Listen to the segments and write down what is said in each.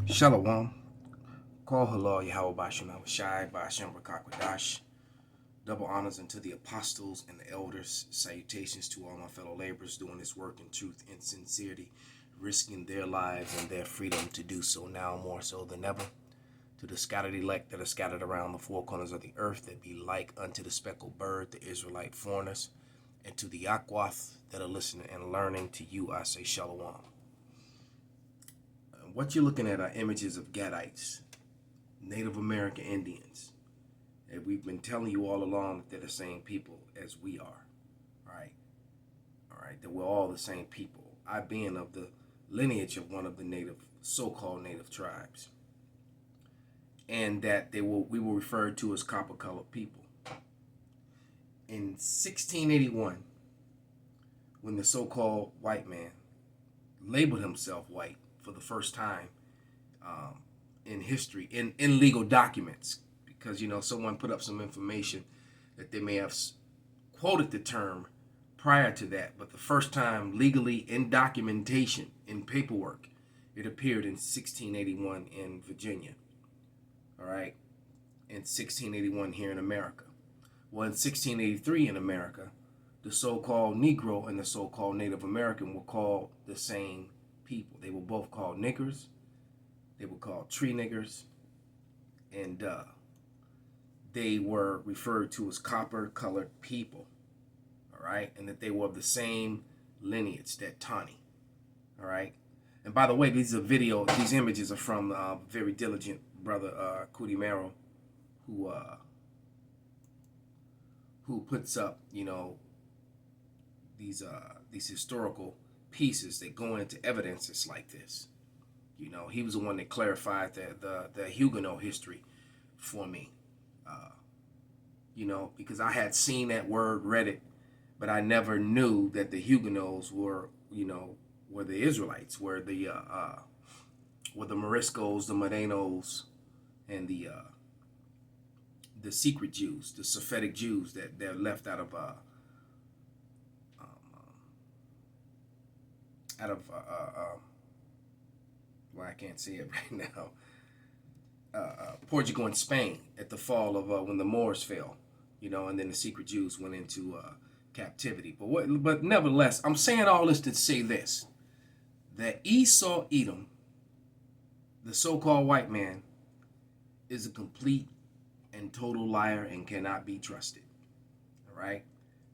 Shalom. Call halal Yahweh Bashim Shai Bashim Rakakwadash. Double honors unto the apostles and the elders. Salutations to all my fellow laborers doing this work in truth and sincerity, risking their lives and their freedom to do so now more so than ever. To the scattered elect that are scattered around the four corners of the earth that be like unto the speckled bird, the Israelite foreigners, and to the Akwath that are listening and learning, to you I say Shalom. What you're looking at are images of Gadites, Native American Indians. And we've been telling you all along that they're the same people as we are, right? All right, that we're all the same people. I being of the lineage of one of the so-called native tribes. And that we were referred to as copper-colored people. In 1681, when the so-called white man labeled himself white for the first time in history, in legal documents, because, someone put up some information that they may have quoted the term prior to that, but the first time legally in documentation, in paperwork, it appeared in 1681 in Virginia, all right, in 1681 here in America. Well, in 1683 in America, the so-called Negro and the so-called Native American were called the same people. They were both called niggers. They were called tree niggers. And they were referred to as copper-colored people, all right? And that they were of the same lineage, that Tani, all right? And by the way, these images are from very diligent brother Cootie Merrill, who puts up, these historical pieces that go into evidences like this. He was the one that clarified the Huguenot history for me. Because I had seen that word, read it, but I never knew that the Huguenots were the Israelites, were the Moriscos, the Morenos, and the secret Jews, the Sephardic Jews that they're left out of well, I can't say it right now. Portugal and Spain at the fall of when the Moors fell, and then the secret Jews went into captivity. But nevertheless, I'm saying all this to say this: that Esau Edom, the so-called white man, is a complete and total liar and cannot be trusted. All right.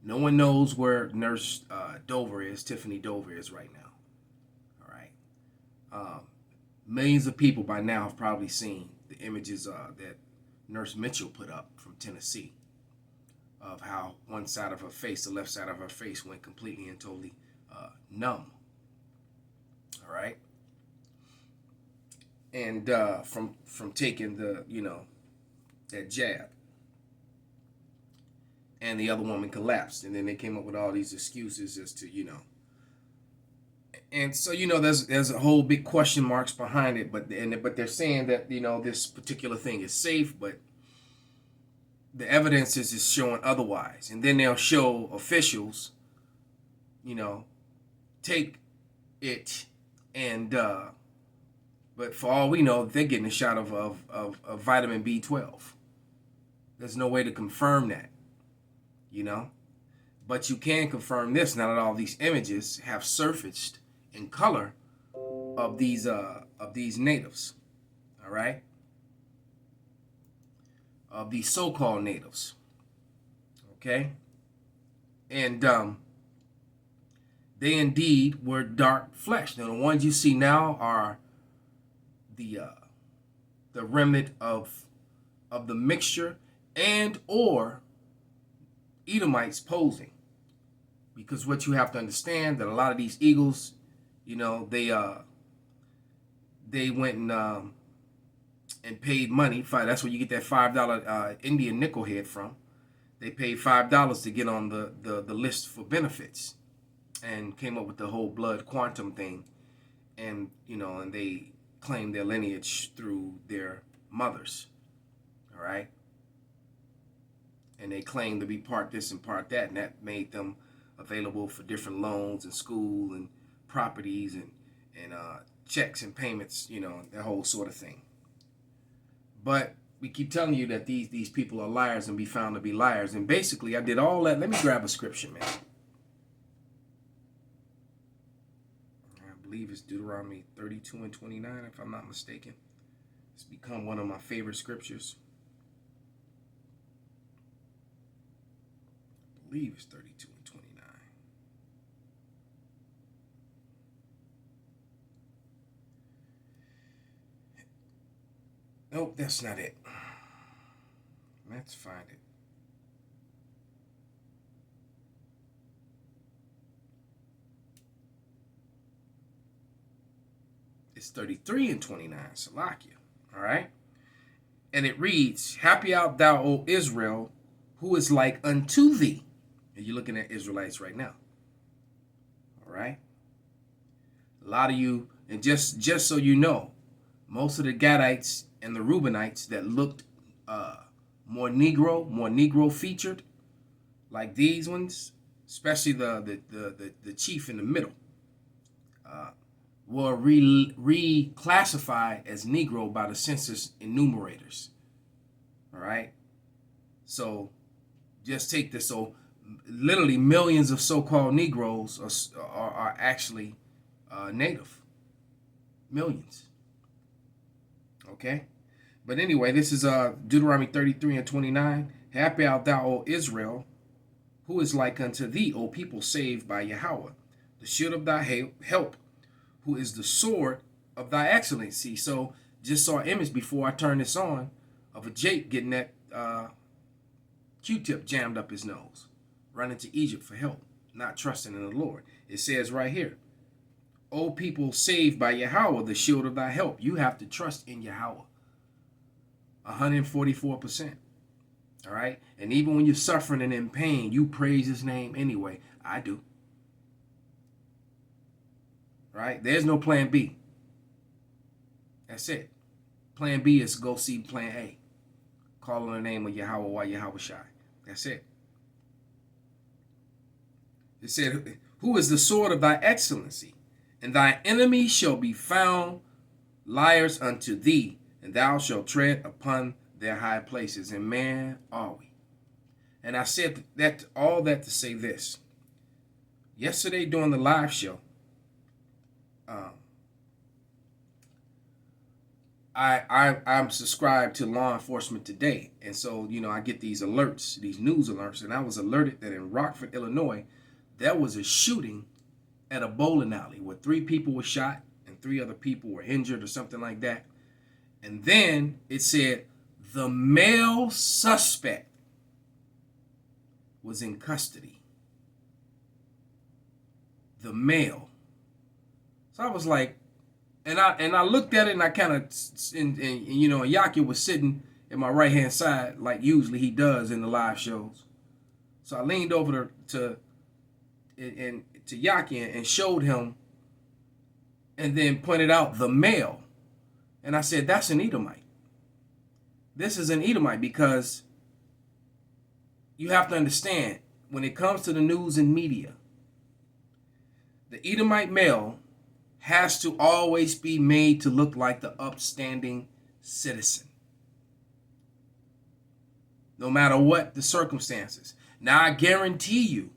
No one knows where Nurse Dover is, Tiffany Dover is right now. All right. Millions of people by now have probably seen the images that Nurse Mitchell put up from Tennessee of how one side of her face, the left side of her face, went completely and totally numb. All right. And from taking that jab. And the other woman collapsed. And then they came up with all these excuses as to, And so, there's a whole big question marks behind it. But they're saying that, this particular thing is safe, but the evidence is showing otherwise. And then they'll show officials, take it and, but for all we know, they're getting a shot of vitamin B12. There's no way to confirm that. But you can confirm this now that all these images have surfaced in color of these natives, all right, of these so-called natives, okay, and they indeed were dark flesh. Now the ones you see now are the remnant of the mixture and or Edomites posing, because what you have to understand that a lot of these eagles, they went and paid money. That's where you get that $5 Indian nickel head from. They paid $5 to get on the list for benefits, and came up with the whole blood quantum thing, and and they claim their lineage through their mothers, all right. And they claim to be part this and part that, and that made them available for different loans and school and properties and checks and payments, that whole sort of thing. But we keep telling you that these people are liars and be found to be liars. And basically, I did all that. Let me grab a scripture, man. I believe it's Deuteronomy 32 and 29, if I'm not mistaken. It's become one of my favorite scriptures. I believe it's 32 and 29. Nope, that's not it. Let's find it. It's 33 and 29, Salakia. All right? And it reads, Happy art thou, O Israel, who is like unto thee. And you're looking at Israelites right now. All right? A lot of you, and just so you know, most of the Gadites and the Reubenites that looked more Negro featured, like these ones, especially the chief in the middle, were reclassified as Negro by the census enumerators. All right? So just take this. So literally millions of so-called Negroes are actually native. Millions. Okay? But anyway, this is Deuteronomy 33 and 29. Happy art thou, O Israel, who is like unto thee, O people saved by Yahweh, the shield of thy help, who is the sword of thy excellency. So just saw an image before I turned this on of a Jake getting that Q-tip jammed up his nose, running to Egypt for help, not trusting in the Lord. It says right here, O people saved by Yahweh, the shield of thy help. You have to trust in Yahweh. 144%. All right? And even when you're suffering and in pain, you praise his name anyway. I do. Right? There's no plan B. That's it. Plan B is go see plan A. Call on the name of Yahweh while Yahweh Shai. That's it. It said, who is the sword of thy excellency? And thy enemies shall be found liars unto thee, and thou shalt tread upon their high places. And man, are we. And I said that all that to say this. Yesterday during the live show, I'm subscribed to Law Enforcement Today. And so, I get these alerts, these news alerts. And I was alerted that in Rockford, Illinois, there was a shooting at a bowling alley where 3 people were shot and 3 other people were injured or something like that. And then it said the male suspect was in custody. The male. So I was like, and I looked at it and I kind of, and Yaki was sitting at my right hand side like usually he does in the live shows. So I leaned over to Yaki and showed him, and then pointed out the male. And I said, that's an Edomite. This is an Edomite because you have to understand, when it comes to the news and media, the Edomite male has to always be made to look like the upstanding citizen, no matter what the circumstances. Now, I guarantee you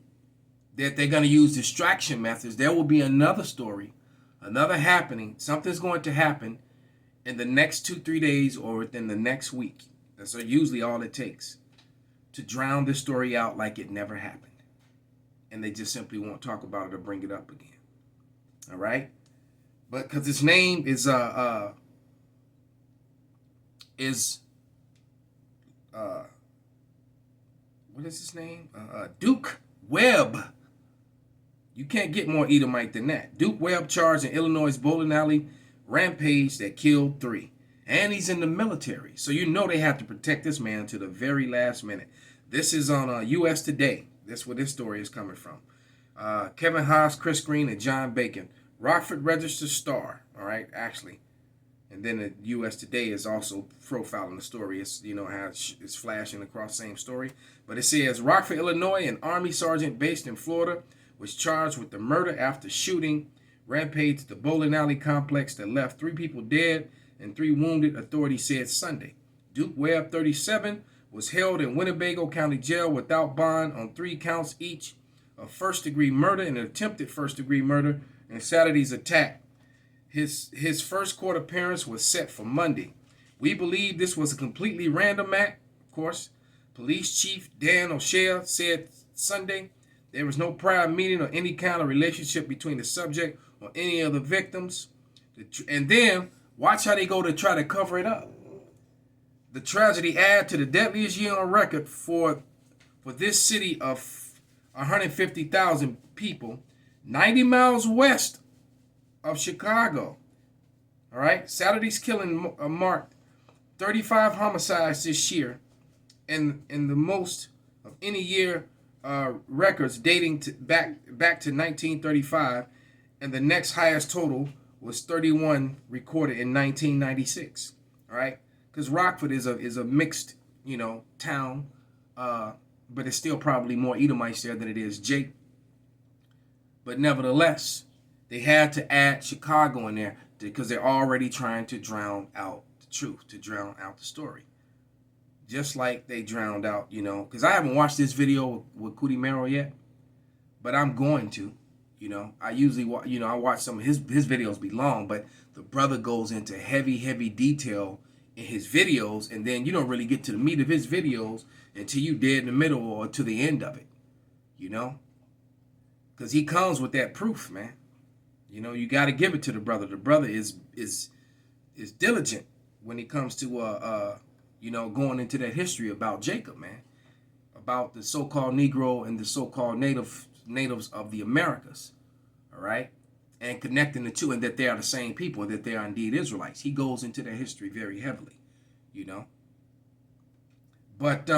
that they're going to use distraction methods. There will be another story, another happening. Something's going to happen in the next 2-3 days or within the next week. That's usually all it takes to drown this story out like it never happened. And they just simply won't talk about it or bring it up again. All right? But because his name is what is his name? Duke Webb. You can't get more Edomite than that. Duke Webb charged in Illinois' bowling alley rampage that killed 3. And he's in the military. So they have to protect this man to the very last minute. This is on U.S. Today. That's where this story is coming from. Kevin Haas, Chris Green, and John Bacon. Rockford Register Star. All right, actually. And then the U.S. Today is also profiling the story. It's, how it's flashing across the same story. But it says, Rockford, Illinois, an Army sergeant based in Florida was charged with the murder after shooting rampaged at the bowling alley complex that left 3 people dead and 3 wounded, authorities said Sunday. Duke Webb, 37, was held in Winnebago County Jail without bond on 3 counts each of first-degree murder and attempted first-degree murder in Saturday's attack. His first court appearance was set for Monday. We believe this was a completely random act, of course. Police Chief Dan O'Shea said Sunday there was no prior meeting or any kind of relationship between the subject or any of the victims. And then, watch how they go to try to cover it up. The tragedy added to the deadliest year on record for this city of 150,000 people, 90 miles west of Chicago. All right, Saturday's killing marked 35 homicides this year, and the most of any year records dating back to 1935, and the next highest total was 31 recorded in 1996. All right, because Rockford is a mixed town, but it's still probably more Edomites there than it is Jake. But nevertheless, they had to add Chicago in there because they're already trying to drown out the truth, to drown out the story. Just like they drowned out, because I haven't watched this video with Cootie Merrill yet, but I'm going to. I usually, I watch some of his videos be long, but the brother goes into heavy detail in his videos, and then you don't really get to the meat of his videos until you dead in the middle or to the end of it, because he comes with that proof, man. You got to give it to the brother. The brother is diligent when it comes to going into that history about Jacob, man, about the so-called Negro and the so-called natives of the Americas, all right, and connecting the two, and that they are the same people, and that they are indeed Israelites. He goes into that history very heavily, But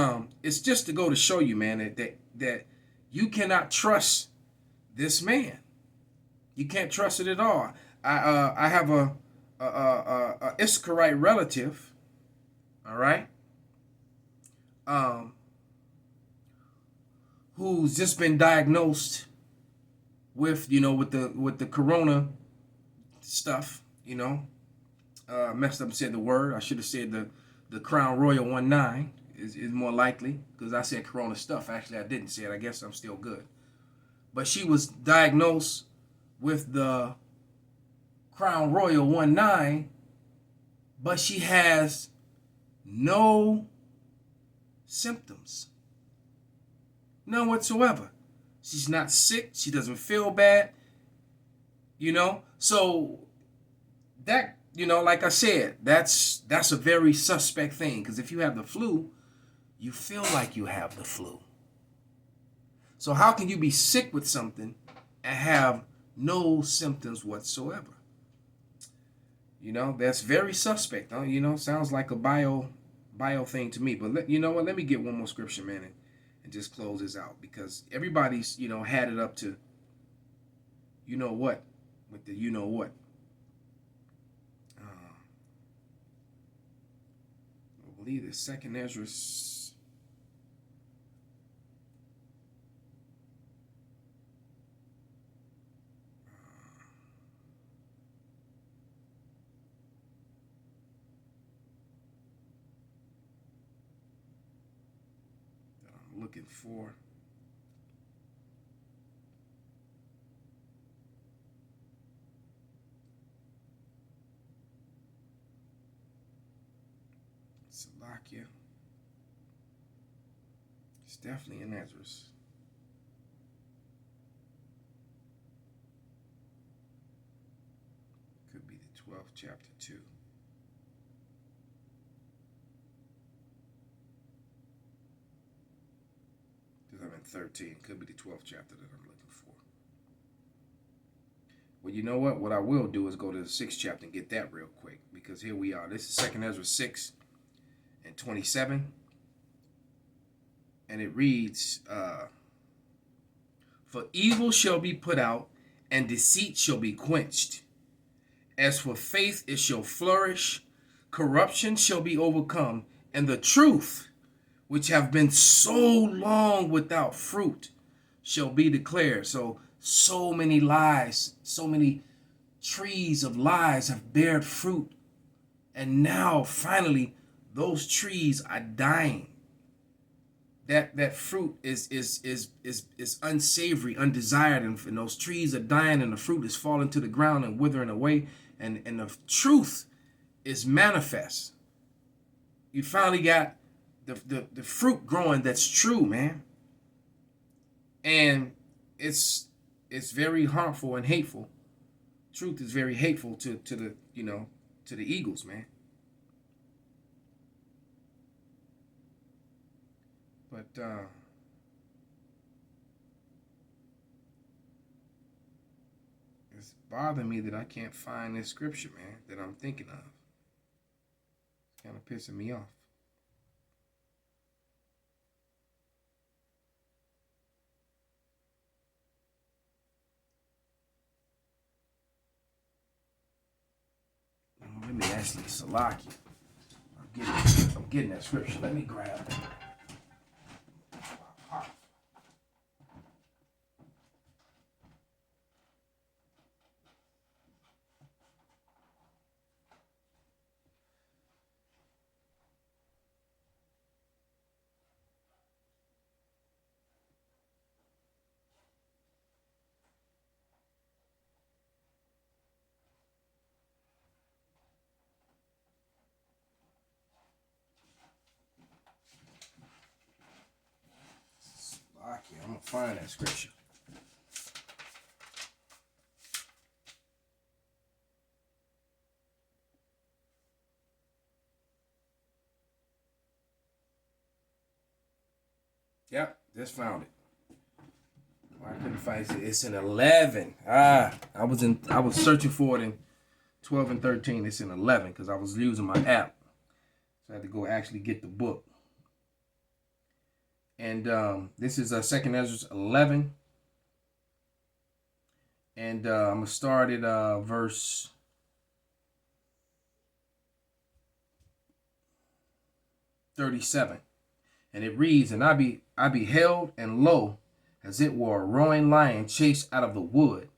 it's just to go to show you, man, that you cannot trust this man. You can't trust it at all. I have a Issacharite relative, all right, who's just been diagnosed with with the corona stuff. Messed up and said the word. I should have said the Crown Royal 19 is more likely, because I said corona stuff. Actually, I didn't say it. I guess I'm still good. But she was diagnosed with the Crown Royal 19, but she has no symptoms. None whatsoever. She's not sick. She doesn't feel bad. So that, like I said, that's a very suspect thing, because if you have the flu, you feel like you have the flu. So how can you be sick with something and have no symptoms whatsoever? That's very suspect. Sounds like a bio thing to me. But you know what? Let me get one more scripture, man, and just close this out, because everybody's had it up to what with the what. I believe the second Ezra. Looking for. Salakia. It's definitely in Ezra. Could be the 12th chapter 2. I'm in 13. Could be the 12th chapter that I'm looking for. Well, you know what? What I will do is go to the 6th chapter and get that real quick, because here we are. This is 2 Ezra 6 and 27. And it reads, For evil shall be put out, and deceit shall be quenched. As for faith, it shall flourish. Corruption shall be overcome, and the truth, which have been so long without fruit, shall be declared. So many lies, so many trees of lies have bared fruit. And now, finally, those trees are dying. That fruit is unsavory, undesired, and those trees are dying, and the fruit is falling to the ground and withering away, and the truth is manifest. You finally got the fruit growing that's true, man. And it's very harmful and hateful. Truth is very hateful to the to the eagles, man. But it's bothering me that I can't find this scripture, man, that I'm thinking of. It's kind of pissing me off. Let me actually Salaki. I'm getting that scripture. Let me grab it. I'm gonna find that scripture. Yep, just found it. I couldn't find it. It's in 11. I was searching for it in 12 and 13. It's in 11 because I was using my app, so I had to go actually get the book. And this is 2nd Ezra 11. And I'm going to start at verse 37. And it reads, "And I beheld, and lo, as it were a roaring lion chased out of the wood.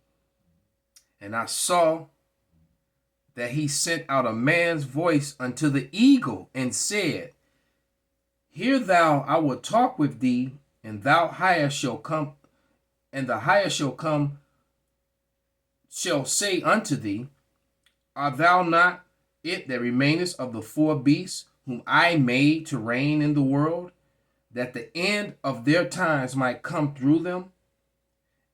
And I saw that he sent out a man's voice unto the eagle, and said, Hear thou, I will talk with thee, and thou higher shall come, and the higher shall come, shall say unto thee, Art thou not it that remainest of the 4 beasts, whom I made to reign in the world, that the end of their times might come through them?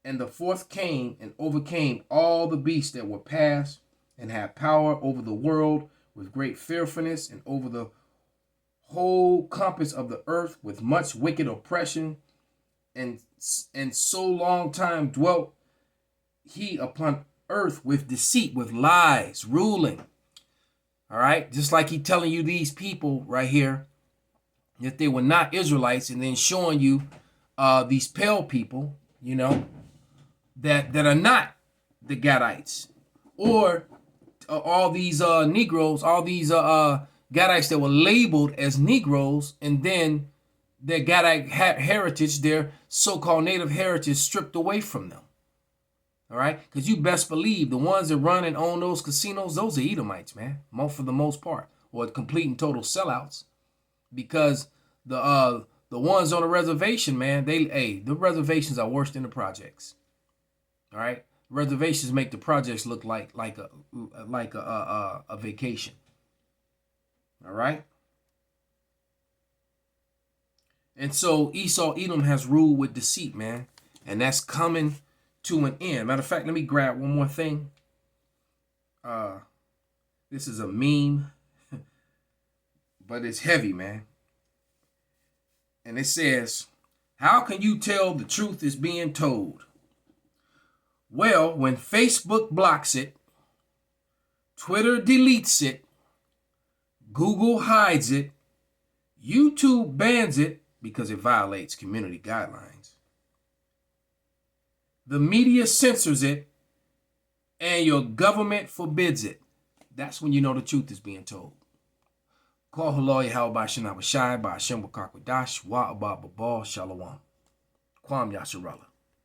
And the 4th came and overcame all the beasts that were past, and had power over the world with great fearfulness, and over the whole compass of the earth with much wicked oppression, and so long time dwelt he upon earth with deceit, with lies, ruling." All right, just like he telling you these people right here that they were not Israelites, and then showing you these pale people, that are not the Gadites, or all these Negroes, all these Gadites that were labeled as Negroes, and then their Gadite heritage, their so-called native heritage, stripped away from them. All right, because you best believe the ones that run and own those casinos, those are Edomites, man, for the most part, or complete and total sellouts. Because the ones on the reservation, man, the reservations are worse than the projects. All right, reservations make the projects look like a vacation. All right. And so Esau, Edom has ruled with deceit, man. And that's coming to an end. Matter of fact, let me grab one more thing. This is a meme, but it's heavy, man. And it says, "How can you tell the truth is being told? Well, when Facebook blocks it, Twitter deletes it, Google hides it, YouTube bans it because it violates community guidelines, the media censors it, and your government forbids it. That's when you know the truth is being told." Call Haloy Halba Shanabashai by Hashem Wakakwadash Wa Abba Babal Shalom. Kwam Yasharallah.